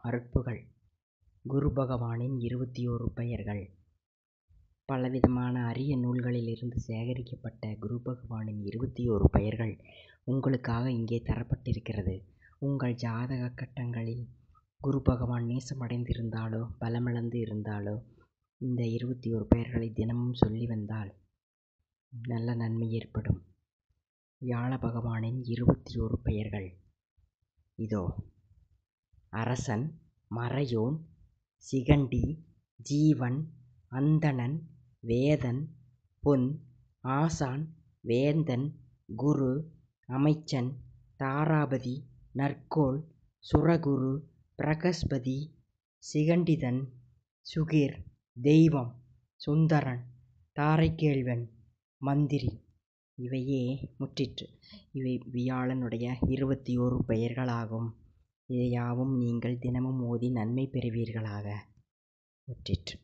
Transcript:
அருட்புகழ். குரு பகவானின் 21 பெயர்கள். பலவிதமான அரிய நூல்களிலிருந்து சேகரிக்கப்பட்ட குரு பகவானின் 21 பெயர்கள் உங்களுக்காக இங்கே தரப்பட்டிருக்கிறது. உங்கள் ஜாதக கட்டங்களில் குரு பகவான் நேசமடைந்திருந்தாலோ பலமிழந்து இருந்தாலோ இந்த 21 பெயர்களை தினமும் சொல்லி வந்தால் நல்ல நன்மை ஏற்படும். வியாழ பகவானின் 21 பெயர்கள் இதோ: அரசன், மறையோன், சிகண்டி, ஜீவன், அந்தணன், வேதன், பொன், ஆசான், வேந்தன், குரு, அமைச்சன், தாராபதி, நற்கோள், சுரகுரு, பிரகஸ்பதி, சிகண்டிதன், சுகிர், தெய்வம், சுந்தரன், தாரைக்கேள்வன், மந்திரி. இவையே முற்றிற்று. இவை வியாழனுடைய 21 பெயர்களாகும். இதையாவும் நீங்கள் தினமும் ஓதி நன்மை பெறுவீர்களாக. முற்றிற்று.